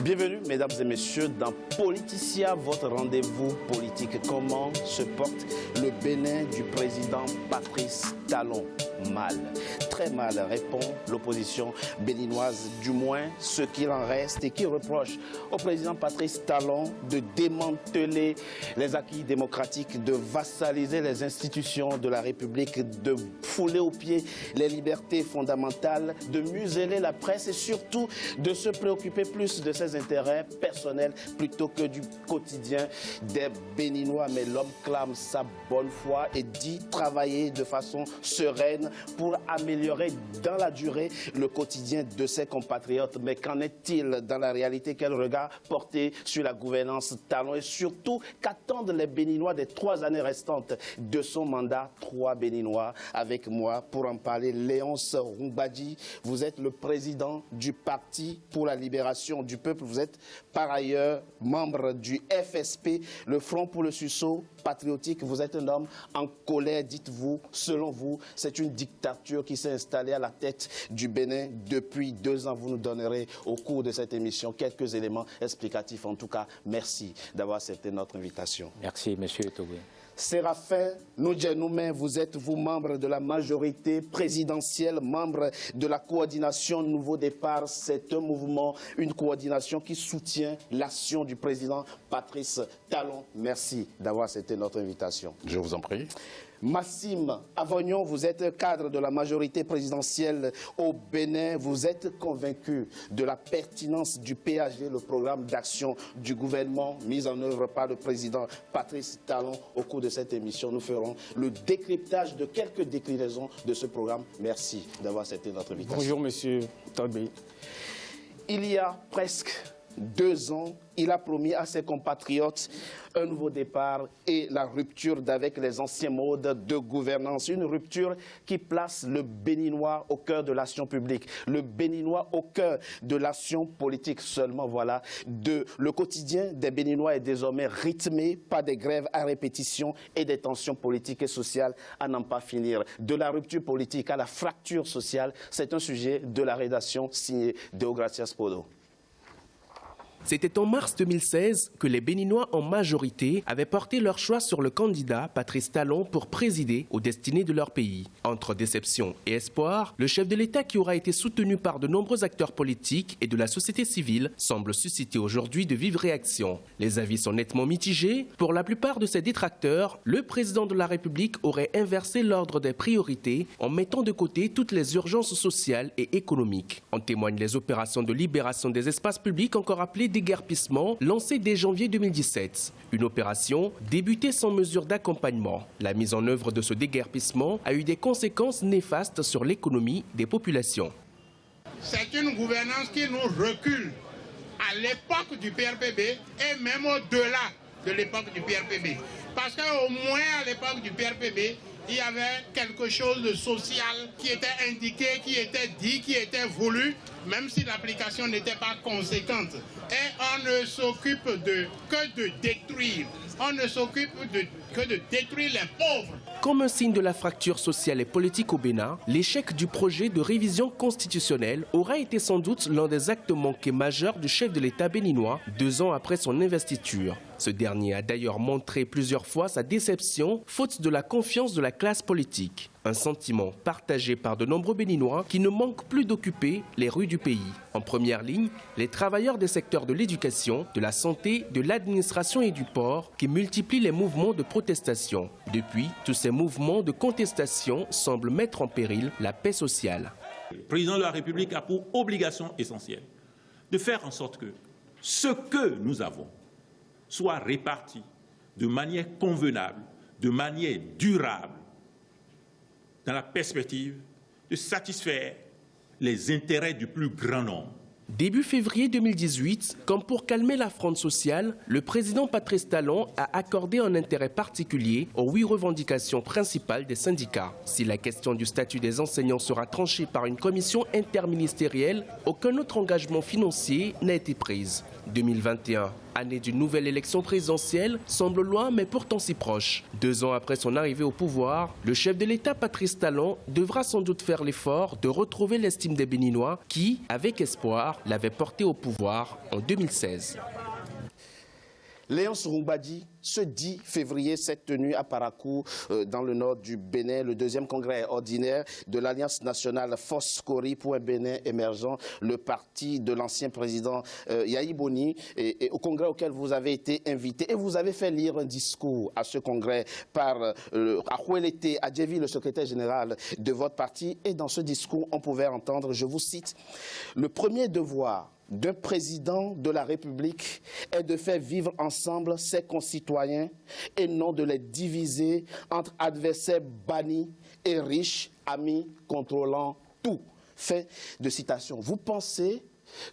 Bienvenue, mesdames et messieurs, dans Politicia, votre rendez-vous politique. Comment se porte le Bénin du président Patrice Talon? Mal, très mal, répond l'opposition béninoise, du moins ce qu'il en reste, et qui reproche au président Patrice Talon de démanteler les acquis démocratiques, de vassaliser les institutions de la République, de fouler aux pieds les libertés fondamentales, de museler la presse et surtout de se préoccuper plus de ses intérêts personnels plutôt que du quotidien des Béninois. Mais l'homme clame sa bonne foi et dit travailler de façon sereine pour améliorer dans la durée le quotidien de ses compatriotes. Mais qu'en est-il dans la réalité? Quel regard porter sur la gouvernance Talon? Et surtout, qu'attendent les Béninois des 3 années restantes de son mandat? 3 Béninois avec moi pour en parler. Léonce Rumbadji, vous êtes le président du Parti pour la libération du peuple. Vous êtes par ailleurs membre du FSP, le Front pour le sursaut patriotique. Vous êtes un homme en colère, dites-vous. Selon vous, c'est une dictature qui s'est installée à la tête du Bénin depuis 2 ans. Vous nous donnerez au cours de cette émission quelques éléments explicatifs. En tout cas, merci d'avoir accepté notre invitation. Merci, monsieur Togé. Séraphin Noudjenoumé, vous êtes vous membre de la majorité présidentielle, membre de la coordination Nouveau Départ. C'est un mouvement, une coordination qui soutient l'action du président Patrice Talon. Merci d'avoir accepté notre invitation. Je vous en prie. Massime Avognon, vous êtes cadre de la majorité présidentielle au Bénin. Vous êtes convaincu de la pertinence du PAG, le programme d'action du gouvernement mis en œuvre par le président Patrice Talon. Au cours de cette émission, nous ferons le décryptage de quelques déclinaisons de ce programme. Merci d'avoir accepté notre invitation. Bonjour, monsieur Togé. Il y a presque 2 ans, il a promis à ses compatriotes un nouveau départ et la rupture d'avec les anciens modes de gouvernance. Une rupture qui place le Béninois au cœur de l'action publique, le Béninois au cœur de l'action politique. Seulement, voilà, le quotidien des Béninois est désormais rythmé par des grèves à répétition et des tensions politiques et sociales à n'en pas finir. De la rupture politique à la fracture sociale, c'est un sujet de la rédaction signée Deogracias Podo. C'était en mars 2016 que les Béninois en majorité avaient porté leur choix sur le candidat Patrice Talon pour présider aux destinées de leur pays. Entre déception et espoir, le chef de l'État, qui aura été soutenu par de nombreux acteurs politiques et de la société civile, semble susciter aujourd'hui de vives réactions. Les avis sont nettement mitigés. Pour la plupart de ses détracteurs, le président de la République aurait inversé l'ordre des priorités en mettant de côté toutes les urgences sociales et économiques. En témoignent les opérations de libération des espaces publics, encore appelées déguerpissement, lancé dès janvier 2017. Une opération débutée sans mesure d'accompagnement. La mise en œuvre de ce déguerpissement a eu des conséquences néfastes sur l'économie des populations. C'est une gouvernance qui nous recule à l'époque du PRPB et même au-delà de l'époque du PRPB. Parce qu'au moins à l'époque du PRPB, il y avait quelque chose de social qui était indiqué, qui était dit, qui était voulu, même si l'application n'était pas conséquente. Et on ne s'occupe que de détruire. On ne s'occupe que de détruire les pauvres. Comme un signe de la fracture sociale et politique au Bénin, l'échec du projet de révision constitutionnelle aura été sans doute l'un des actes manqués majeurs du chef de l'État béninois 2 ans après son investiture. Ce dernier a d'ailleurs montré plusieurs fois sa déception, faute de la confiance de la classe politique. Un sentiment partagé par de nombreux Béninois qui ne manquent plus d'occuper les rues du pays. En première ligne, les travailleurs des secteurs de l'éducation, de la santé, de l'administration et du port qui multiplient les mouvements de protestation. Depuis, tous ces mouvements de contestation semblent mettre en péril la paix sociale. Le président de la République a pour obligation essentielle de faire en sorte que ce que nous avons soit réparti de manière convenable, de manière durable, dans la perspective de satisfaire les intérêts du plus grand nombre. Début février 2018, comme pour calmer la fronde sociale, le président Patrice Talon a accordé un intérêt particulier aux 8 revendications principales des syndicats. Si la question du statut des enseignants sera tranchée par une commission interministérielle, aucun autre engagement financier n'a été pris. 2021 Année d'une nouvelle élection présidentielle semble loin mais pourtant si proche. 2 ans après son arrivée au pouvoir, le chef de l'État Patrice Talon devra sans doute faire l'effort de retrouver l'estime des Béninois qui, avec espoir, l'avaient porté au pouvoir en 2016. Léonce Rumbadi, ce 10 février s'est tenu à Parakou, dans le nord du Bénin, le 2e congrès ordinaire de l'Alliance nationale Fos-Kori pour un Bénin émergent, le parti de l'ancien président Yahi Boni, et au congrès auquel vous avez été invité. Et vous avez fait lire un discours à ce congrès par Akhuelete Adjevi, le secrétaire général de votre parti. Et dans ce discours, on pouvait entendre, je vous cite, « Le premier devoir d'un président de la République est de faire vivre ensemble ses concitoyens et non de les diviser entre adversaires bannis et riches, amis contrôlant tout. » Fin de citation. Vous pensez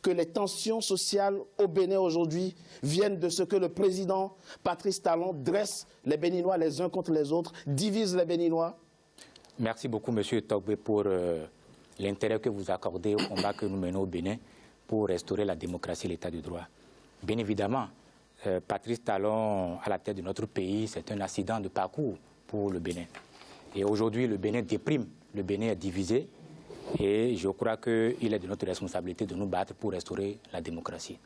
que les tensions sociales au Bénin aujourd'hui viennent de ce que le président Patrice Talon dresse les Béninois les uns contre les autres, divise les Béninois? Merci beaucoup, M. Togbe, pour l'intérêt que vous accordez au combat que nous menons au Bénin pour restaurer la démocratie et l'état de droit. Bien évidemment, Patrice Talon à la tête de notre pays, c'est un accident de parcours pour le Bénin. Et aujourd'hui, le Bénin déprime, le Bénin est divisé et je crois qu'il est de notre responsabilité de nous battre pour restaurer la démocratie.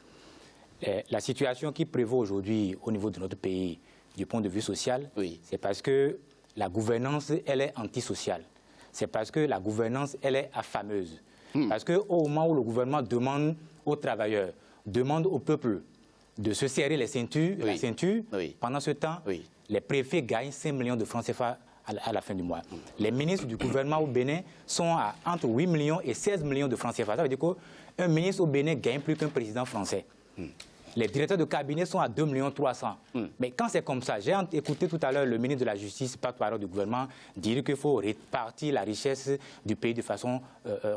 La situation qui prévaut aujourd'hui au niveau de notre pays du point de vue social, oui, c'est parce que la gouvernance, elle est antisociale. C'est parce que la gouvernance, elle est affameuse. Parce qu'au moment où le gouvernement demande aux travailleurs, demande au peuple de se serrer les ceintures, oui, la ceinture, oui, pendant ce temps, oui, les préfets gagnent 5 millions de francs CFA à la fin du mois. Les ministres du gouvernement au Bénin sont à entre 8 millions et 16 millions de francs CFA. Ça veut dire qu'un ministre au Bénin gagne plus qu'un président français. Les directeurs de cabinet sont à 2 300 000. Mais quand c'est comme ça, j'ai écouté tout à l'heure le ministre de la Justice, porte-parole du gouvernement, dire qu'il faut répartir la richesse du pays de façon,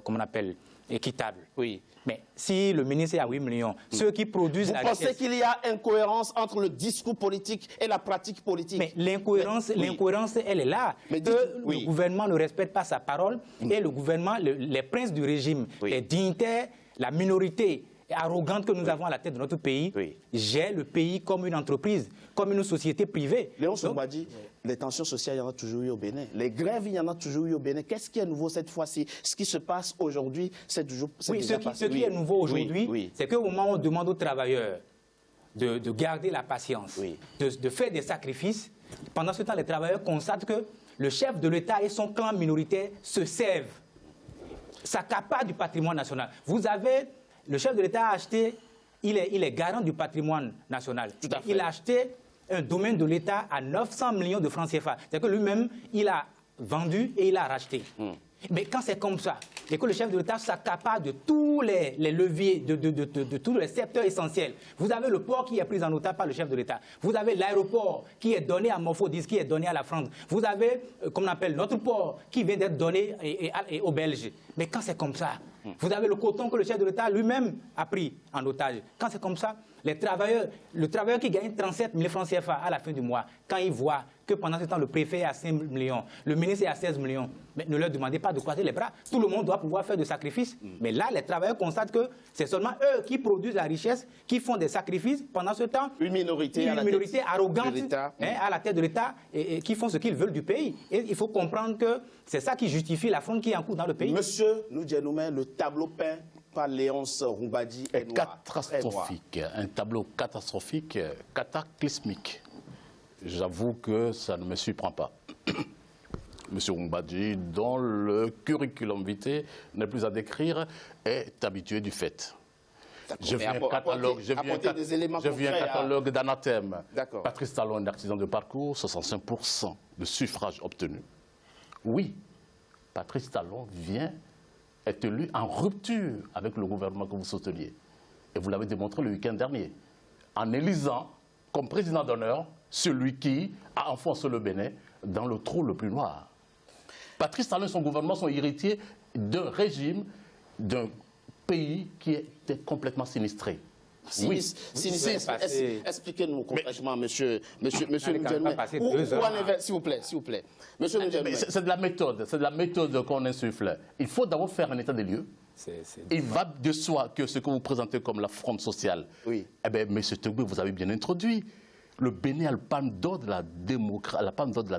comment on appelle, équitable. Oui. Mais si le ministre est à 8 millions, ceux qui produisent la richesse... Vous pensez qu'il y a incohérence entre le discours politique et la pratique politique? Mais l'incohérence, elle est là. Mais le gouvernement ne respecte pas sa parole et le gouvernement, les princes du régime, les dignitaires, la minorité arrogante que nous avons à la tête de notre pays, gère le pays comme une entreprise, comme une société privée. Léonce Rumbadi, les tensions sociales, il y en a toujours eu au Bénin. Les grèves, il y en a toujours eu au Bénin. Qu'est-ce qui est nouveau cette fois-ci? Ce qui se passe aujourd'hui, c'est toujours déjà passé. Ce qui est nouveau aujourd'hui, c'est qu'au moment où on demande aux travailleurs de garder la patience, de faire des sacrifices, pendant ce temps, les travailleurs constatent que le chef de l'État et son clan minoritaire se servent, s'accaparent du patrimoine national. Vous avez... Le chef de l'État a acheté, il est garant du patrimoine national. Il a acheté un domaine de l'État à 900 millions de francs CFA. C'est-à-dire que lui-même, il a vendu et il a racheté. Mais quand c'est comme ça, et que le chef de l'État s'accapare de tous les leviers, de tous les secteurs essentiels, vous avez le port qui est pris en otage par le chef de l'État. Vous avez l'aéroport qui est donné à Morphodis, qui est donné à la France. Vous avez, comme on appelle, notre port qui vient d'être donné aux Belges. Mais quand c'est comme ça, vous avez le coton que le chef de l'État lui-même a pris en otage. Quand c'est comme ça, le travailleur qui gagne 37 000 francs CFA à la fin du mois, quand il voit que pendant ce temps, le préfet est à 5 millions, le ministre est à 16 millions, mais ne leur demandez pas de croiser les bras. Tout le monde doit pouvoir faire des sacrifices. Mais là, les travailleurs constatent que c'est seulement eux qui produisent la richesse, qui font des sacrifices. Pendant ce temps, une minorité arrogante à la tête de l'État et qui font ce qu'ils veulent du pays. Et il faut comprendre que c'est ça qui justifie la fronde qui est en cours dans le pays. Monsieur Noudjenoumé, le tableau peint par Léonce Rumbadi est catastrophique. Un tableau catastrophique, cataclysmique. J'avoue que ça ne me surprend pas. Monsieur Rumbadi, dont le curriculum vitae n'est plus à décrire, est habitué du fait. Je viens catalogue d'anathème. Patrice Talon, un artisan de parcours, 65% de suffrages obtenus. Oui, Patrice Talon est élu en rupture avec le gouvernement que vous souteniez. Et vous l'avez démontré le week-end dernier, en élisant comme président d'honneur celui qui a enfoncé le Bénin dans le trou le plus noir. Patrice Talon et son gouvernement sont héritiers d'un régime, d'un pays qui était complètement sinistré. Expliquez-nous concrètement, monsieur Noudjenoumé. S'il vous plaît. C'est de la méthode qu'on insuffle. Il faut d'abord faire un état des lieux Il va de soi que ce que vous présentez comme la fronde sociale, oui. Eh bien, M. Togbé, vous avez bien introduit. Le Bénin a le palme d'or de la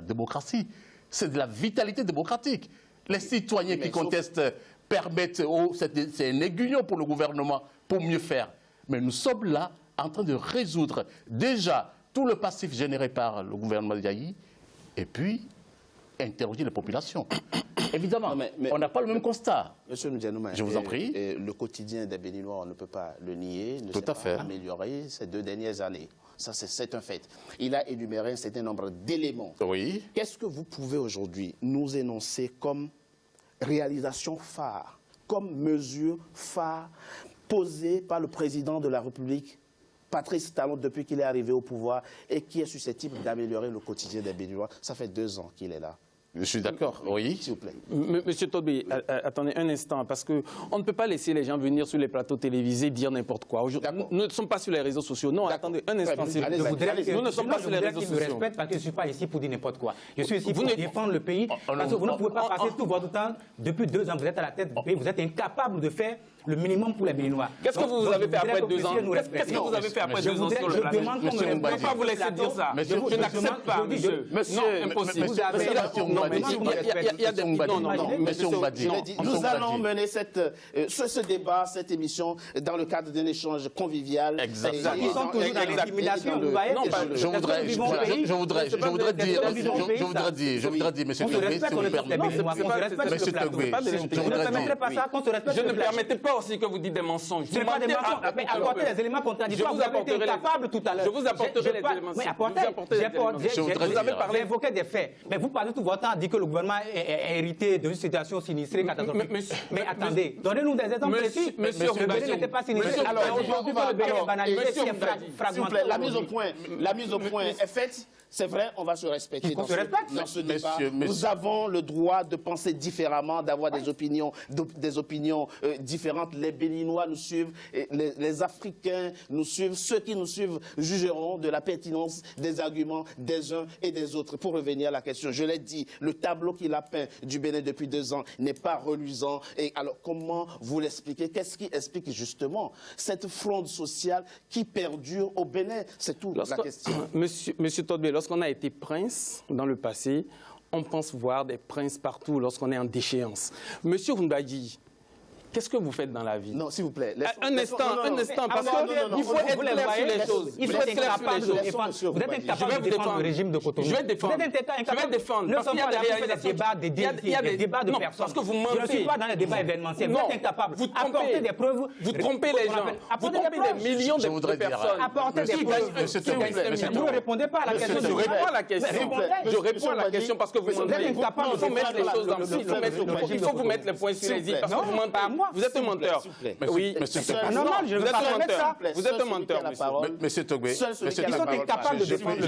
démocratie. C'est de la vitalité démocratique. Les citoyens qui contestent permettent, c'est un aiguillon pour le gouvernement pour mieux faire. Mais nous sommes là en train de résoudre déjà tout le passif généré par le gouvernement de Yahi et puis interroger les populations. Évidemment, mais on n'a pas le même constat. Monsieur Ndianouma, je vous en prie. Le quotidien des Béninois, on ne peut pas le nier, ne s'est pas amélioré ces 2 dernières années. Ça, c'est un fait. Il a énuméré un certain nombre d'éléments. Oui. Qu'est-ce que vous pouvez aujourd'hui nous énoncer comme réalisation phare, comme mesure phare posée par le président de la République, Patrice Talon, depuis qu'il est arrivé au pouvoir et qui est susceptible d'améliorer le quotidien des Béninois? Ça fait 2 ans qu'il est là. Je suis d'accord, oui. S'il vous plaît. Monsieur Togbé, attendez un instant, parce qu'on ne peut pas laisser les gens venir sur les plateaux télévisés dire n'importe quoi. Nous ne sommes pas sur les réseaux sociaux. Non, attendez un instant. Nous ne sommes pas sur les réseaux sociaux. Je vous respecte parce que je ne suis pas ici pour dire n'importe quoi. Je suis ici pour défendre le pays. Parce que vous ne pouvez pas passer tout votre temps. Depuis 2 ans, vous êtes à la tête du pays. Vous êtes incapable de faire le minimum pour les Béninois. Qu'est-ce que vous avez fait après 2 ans? Qu'est-ce que vous avez fait après 2 ans sur le plateau? Je ne peux pas vous laisser dire ça. Je n'accepte pas, monsieur. Non, impossible. Nous allons mener ce débat, cette émission, dans le cadre d'un échange convivial. Exactement. Ils sont toujours dans l'intimidation, vous voyez. Je voudrais dire, monsieur Togbé, si vous me permettez. Monsieur Togbé, je ne permettais pas aussi que vous dites des mensonges. Ce n'est pas des mensonges, mais apportez des éléments contradictoires. Vous avez été incapable tout à l'heure. Je vous apporterai les éléments. Vous avez évoqué des faits. Mais vous parlez tout votre temps à dire que le gouvernement est hérité d'une situation sinistrée, catastrophique. Mais attendez, donnez-nous des exemples précis. Le Bénin n'était pas sinistré. Alors aujourd'hui, le Bénin est banalisé, c'est fragmenté. La mise au point est faite. C'est vrai, on va se respecter dans ce débat. Nous avons le droit de penser différemment, d'avoir des opinions différentes. Les Béninois nous suivent, les Africains nous suivent. Ceux qui nous suivent jugeront de la pertinence des arguments des uns et des autres. Pour revenir à la question, je l'ai dit, le tableau qu'il a peint du Bénin depuis 2 ans n'est pas reluisant. Et alors, comment vous l'expliquez? Qu'est-ce qui explique justement cette fronde sociale qui perdure au Bénin? C'est tout la question. Monsieur Togbé, lorsqu'on a été prince dans le passé, on pense voir des princes partout lorsqu'on est en déchéance. Monsieur Mbadji, qu'est-ce que vous faites dans la vie? Non, s'il vous plaît. Un instant, parce qu'il faut être clair sur les choses. Il faut être clair sur les choses. Vous êtes incapable de défendre le régime de Cotonou. Je vais défendre. Parce qu'il y a des débats de personnes. Parce que vous mentez. Je ne suis pas dans les débats événementiels. Vous êtes incapable. Vous trompez des preuves. Vous trompez les gens. Vous trompez des millions de personnes. Apportez des preuves. Vous ne répondez pas à la question. Je réponds à la question. Je réponds à la question parce que vous mentez. Il faut mettre les choses dans le il faut vous mettre les points sur les i parce que vous mentez. Vous êtes un menteur. Oui, monsieur Togbé. Je ne vais pas permettre ça. Vous êtes un menteur, monsieur Togbé. Ils sont incapables de défendre le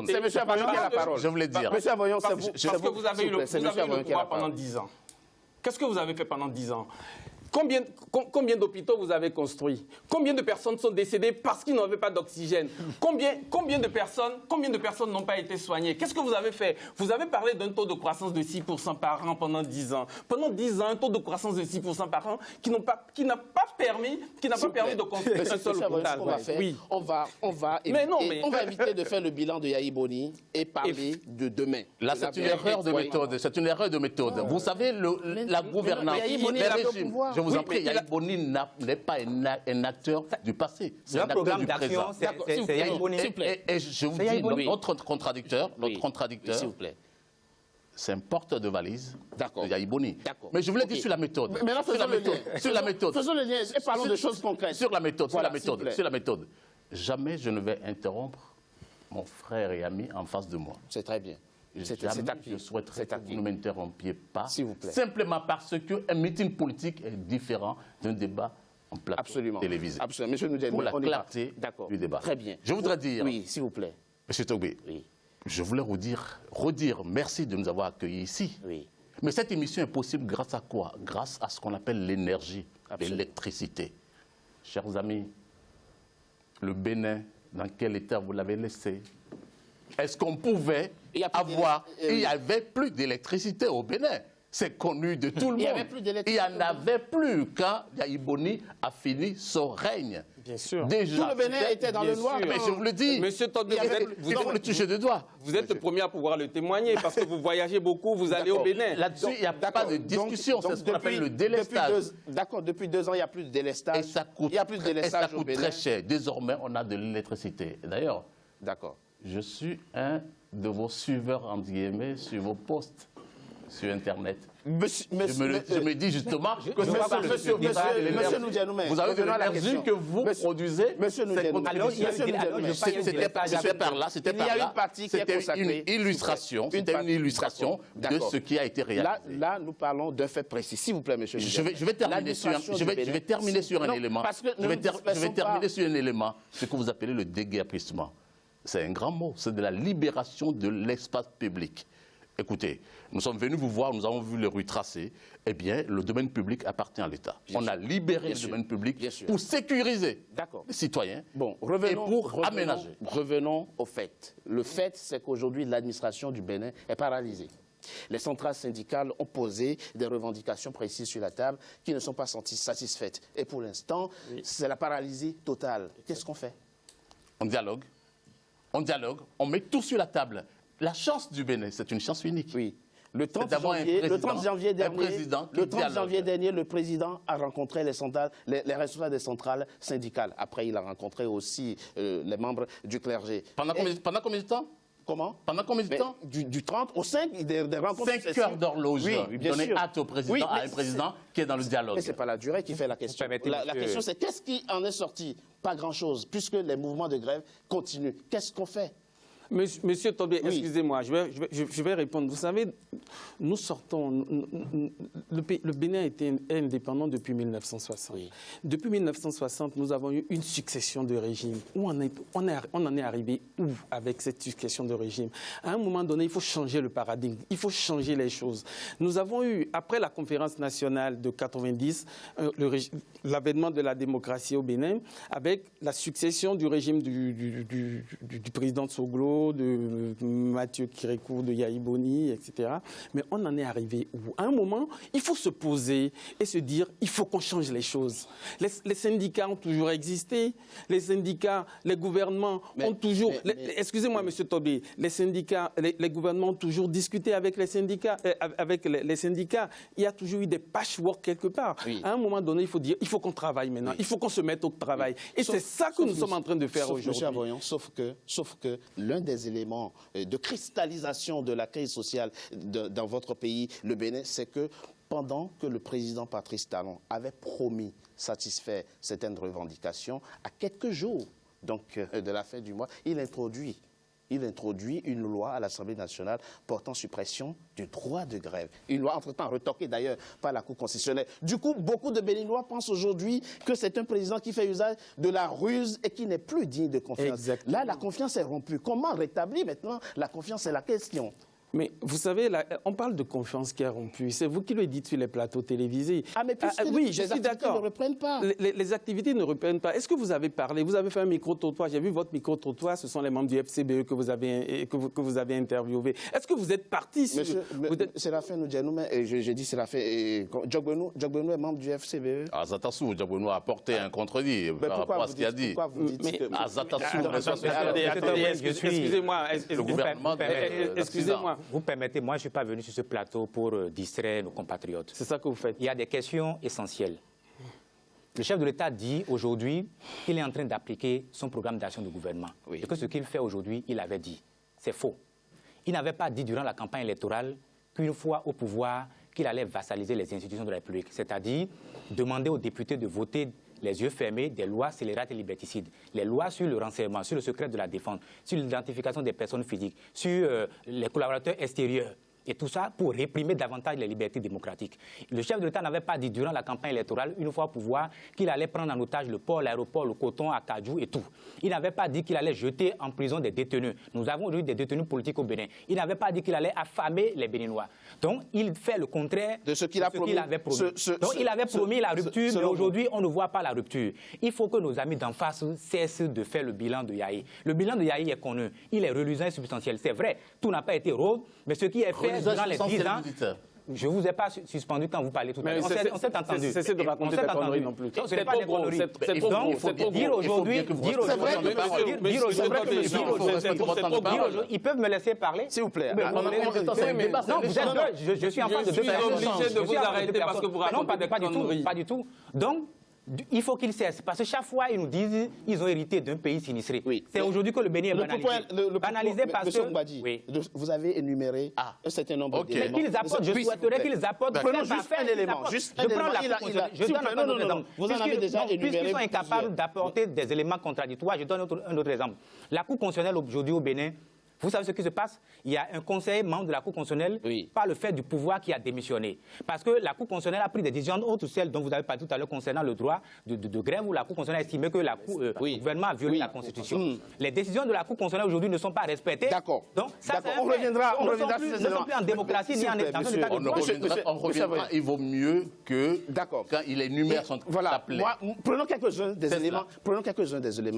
C'est monsieur Avoyon qui a la parole. Je voulais dire. Monsieur Avoyon, c'est vous. Parce que vous avez eu le pouvoir pendant 10 ans. Qu'est-ce que vous avez fait pendant 10 ans? Combien d'hôpitaux vous avez construits? Combien de personnes sont décédées parce qu'ils n'avaient pas d'oxygène? Combien de personnes n'ont pas été soignées? Qu'est-ce que vous avez fait? Vous avez parlé d'un taux de croissance de 6% par an pendant 10 ans. Pendant 10 ans, un tôt de croissance de 6% par an qui n'a pas permis de construire un seul hôpital. Oui. On va éviter de faire le bilan de Yahi Boni et parler de demain. Là, c'est une erreur de méthode. C'est une erreur de méthode. Vous savez, la gouvernance, les régimes. Je vous en prie, Yahi Boni n'est pas un acteur du passé, c'est un acteur du présent. C'est Yahi Boni. Et je vous dis, notre contradicteur, s'il vous plaît, c'est un porteur de valise de Yahi Boni. Mais je voulais dire sur la méthode. Mais là, sur la méthode. Faisons le lien et parlons de choses concrètes. Sur la méthode. Jamais je ne vais interrompre mon frère et ami en face de moi. C'est très bien. Je souhaiterais que vous ne m'interrompiez pas, s'il vous plaît. Simplement parce qu'un meeting politique est différent d'un débat en plateau télévisé. Absolument. Monsieur Ndianouma, pour la clarté du débat. Très bien. Je voudrais dire... Oui, s'il vous plaît. Monsieur Togbé, je voulais redire merci de nous avoir accueillis ici. Oui. Mais cette émission est possible grâce à quoi? Grâce à ce qu'on appelle l'énergie, l'électricité. Chers amis, le Bénin, dans quel état vous l'avez laissé? Est-ce qu'on pouvait avoir... Il n'y avait plus d'électricité au Bénin. C'est connu de tout le monde. Il n'y en avait plus quand Yaïboni a fini son règne. Bien sûr. Déjà, tout le Bénin était dans le noir. Mais je vous le dis. Monsieur Togbe, il faut le toucher de doigt. Vous êtes le premier à pouvoir le témoigner parce que vous voyagez beaucoup, vous allez au Bénin. Là-dessus, il n'y a pas de discussion. C'est ce qu'on appelle le délestage. D'accord, depuis 2 ans, il n'y a plus de délestage. Et ça coûte, très cher. Désormais, on a de l'électricité. D'ailleurs, je suis un de vos suiveurs, entre guillemets, sur vos posts sur Internet. Je me dis justement que c'est ça Monsieur Noudianoumé, vous avez de l'énergie que vous produisez. Monsieur Noudianoumé, c'était par là. Il y a une partie qui est consacrée. Une illustration de ce qui a été réalisé. Là, nous parlons d'un fait précis. S'il vous plaît, monsieur Noudianoumé. Je vais terminer sur un élément. Je vais terminer sur un élément, ce que vous appelez le déguerpissement. C'est un grand mot, c'est de la libération de l'espace public. Écoutez, nous sommes venus vous voir, nous avons vu les rues tracées. Eh bien, le domaine public appartient à l'État. On a libéré le domaine public pour sécuriser les citoyens et pour aménager. Revenons au fait. Le fait, c'est qu'aujourd'hui, l'administration du Bénin est paralysée. Les centrales syndicales ont posé des revendications précises sur la table qui ne sont pas satisfaites. Et pour l'instant, c'est la paralysie totale. Qu'est-ce qu'on fait? On dialogue, on met tout sur la table. La chance du Bénin, c'est une chance unique. Oui. Le 30 janvier dernier, le président a rencontré les responsables des centrales syndicales. Après, il a rencontré aussi les membres du clergé. Pendant combien de temps? Comment? Pendant combien de temps? Du 30 au 5, des rencontres. 5 heures d'horloge. Donner hâte au président, à un président qui est dans le dialogue. Mais ce n'est pas la durée qui fait la question. La question, c'est qu'est-ce qui en est sorti? Pas grand-chose, puisque les mouvements de grève continuent. Qu'est-ce qu'on fait? Monsieur Togbe, excusez-moi, je vais répondre. Vous savez, nous sortons, le Bénin était indépendant depuis 1960. Oui. Depuis 1960, nous avons eu une succession de régimes. On en est arrivé où avec cette succession de régimes? À un moment donné, il faut changer le paradigme, il faut changer les choses. Nous avons eu, après la conférence nationale de 90, l'avènement de la démocratie au Bénin, avec la succession du régime du président Tsoglo, de Mathieu Kérékou, de Yaïboni, etc. Mais on en est arrivé où? À un moment, il faut se poser et se dire, il faut qu'on change les choses. Les syndicats ont toujours existé, les syndicats, les gouvernements ont toujours... Excusez-moi, monsieur Togbe, les syndicats, les gouvernements ont toujours discuté avec les syndicats, Il y a toujours eu des patchwork quelque part. Oui. À un moment donné, il faut dire, il faut qu'on travaille maintenant, il faut qu'on se mette au travail. Et c'est ça que nous sommes en train de faire aujourd'hui. Sauf que l'un des éléments de cristallisation de la crise sociale dans votre pays, le Bénin, c'est que pendant que le président Patrice Talon avait promis satisfaire certaines revendications, à quelques jours de la fin du mois, il introduit une loi à l'Assemblée nationale portant suppression du droit de grève. Une loi entre-temps retoquée d'ailleurs par la Cour constitutionnelle. Du coup, beaucoup de Béninois pensent aujourd'hui que c'est un président qui fait usage de la ruse et qui n'est plus digne de confiance. Exactement. Là, la confiance est rompue. Comment rétablir maintenant la confiance? C'est la question. Mais vous savez, là, on parle de confiance qui est rompue. C'est vous qui le dites sur les plateaux télévisés. Mais oui, je suis d'accord. Ne reprennent pas. Les activités ne reprennent pas. Est-ce que vous avez parlé? Vous avez fait un micro-trottoir. J'ai vu votre micro-trottoir. Ce sont les membres du FCBE que vous avez interviewé. Est-ce que vous êtes parti sur... Séraphin Noudianoumé, j'ai dit Séraphin, Djogbenou est membre du FCBE. Azatassou, Djogbenou a apporté un contredit par rapport à ce qu'il a dit. Pourquoi vous dites que... Azatassou, excusez-moi. Le gouvernement... Excusez-moi. Vous permettez, moi je ne suis pas venu sur ce plateau pour distraire nos compatriotes. C'est ça que vous faites. Il y a des questions essentielles. Le chef de l'État dit aujourd'hui qu'il est en train d'appliquer son programme d'action de gouvernement. Oui. Et que ce qu'il fait aujourd'hui, il avait dit. C'est faux. Il n'avait pas dit durant la campagne électorale qu'une fois au pouvoir, qu'il allait vassaliser les institutions de la République. C'est-à-dire demander aux députés de voter les yeux fermés des lois scélérates et liberticides, les lois sur le renseignement, sur le secret de la défense, sur l'identification des personnes physiques, sur les collaborateurs extérieurs. Et tout ça pour réprimer davantage les libertés démocratiques. Le chef de l'État n'avait pas dit durant la campagne électorale, une fois au pouvoir, qu'il allait prendre en otage le port, l'aéroport, le coton à Kajou et tout. Il n'avait pas dit qu'il allait jeter en prison des détenus. Nous avons aujourd'hui des détenus politiques au Bénin. Il n'avait pas dit qu'il allait affamer les Béninois. Donc il fait le contraire de ce qu'il avait promis. Donc il avait promis la rupture, mais aujourd'hui on ne voit pas la rupture. Il faut que nos amis d'en face cessent de faire le bilan de Yahi. Le bilan de Yahi est connu. Il est reluisant et substantiel. C'est vrai, tout n'a pas été rose, mais ce qui est fait durant les 10 ans... je ne vous ai pas suspendu quand vous parlez tout à l'heure. On s'est entendu. Cessez de raconter des conneries non plus. C'est trop gros. C'est trop gros. Dire aujourd'hui, ils peuvent me laisser parler. S'il vous plaît. Non, vous êtes deux. Je suis en face de deux personnes. Je suis obligé de vous arrêter parce que vous racontez des conneries. Pas du tout. Donc, il faut qu'ils cessent, parce que chaque fois, ils nous disent qu'ils ont hérité d'un pays sinistré. Oui. C'est aujourd'hui que le Bénin est banalisé. Banalisé parce que... Mbadji, vous avez énuméré un certain nombre d'éléments. Mais qu'ils apportent, je souhaiterais qu'ils apportent... Prenons juste un élément. Je donne un autre exemple. Vous en avez déjà énuméré. Puisqu'ils sont incapables d'apporter des éléments contradictoires, je donne un autre exemple. La Cour constitutionnelle aujourd'hui au Bénin, vous savez ce qui se passe? Il y a un conseiller membre de la Cour constitutionnelle par le fait du pouvoir qui a démissionné. Parce que la Cour constitutionnelle a pris des décisions autres, celles dont vous avez parlé tout à l'heure concernant le droit de grève, où la Cour constitutionnelle a estimé que le gouvernement a violé la Constitution. Les décisions de la Cour constitutionnelle aujourd'hui ne sont pas respectées. D'accord. Donc, ça, on reviendra sur ces éléments. Nous ne sommes plus en démocratie ni en état de droit. On reviendra, il vaut mieux que quand il énumère son... Voilà. Prenons quelques-uns des éléments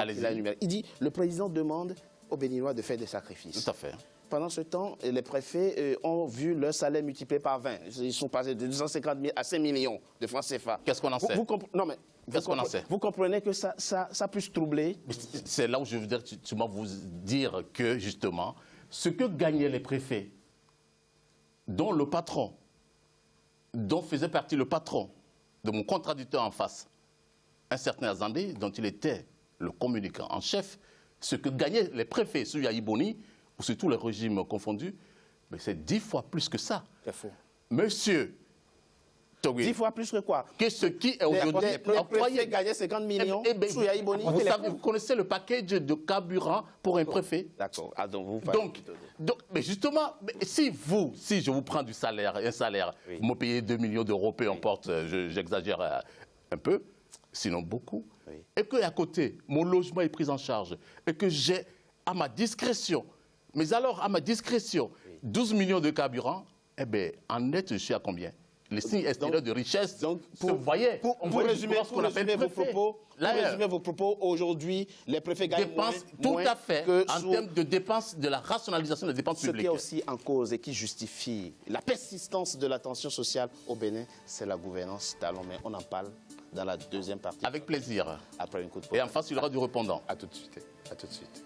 qu'il a énumérés. Il dit, le président demande aux Béninois de faire des sacrifices. Tout à fait. Pendant ce temps, les préfets ont vu leur salaire multiplié par 20. Ils sont passés de 250 000 à 5 millions de francs CFA. Qu'est-ce qu'on en sait? Qu'est-ce qu'on en sait? Vous comprenez que ça puisse troubler? C'est là où je veux vous dire que, justement, ce que gagnaient les préfets, dont le patron, dont faisait partie le patron de mon contradicteur en face, un certain Azandé, dont il était le communicant en chef, ce que gagnaient les préfets sur Yaïboni, ou sur tous les régimes confondus, mais c'est 10 fois plus que ça. C'est faux. Monsieur Togui. 10 fois plus que quoi? Que ce qui est aujourd'hui octroyé. Les préfets gagnaient 50 millions sur Yaïboni. Vous connaissez le package de carburant pour un préfet? D'accord. Ah, donc, mais justement, si je vous prends un salaire, vous me payez 2 millions d'euros, peu importe, j'exagère un peu, sinon beaucoup, et qu'à côté, mon logement est pris en charge, et que j'ai à ma discrétion, 12 millions de carburant, eh bien, en net, je suis à combien? Les signes extérieurs de richesse se voyaient. Pour résumer vos propos, aujourd'hui, les préfets gagnent moins tout à fait, en termes de dépenses, de la rationalisation des dépenses publiques. Ce qui est aussi en cause et qui justifie la persistance de la tension sociale au Bénin, c'est la gouvernance Talon. Mais on en parle dans la deuxième partie. Avec plaisir. Après une courte pause. Et en face, il y aura du répondant. À tout de suite.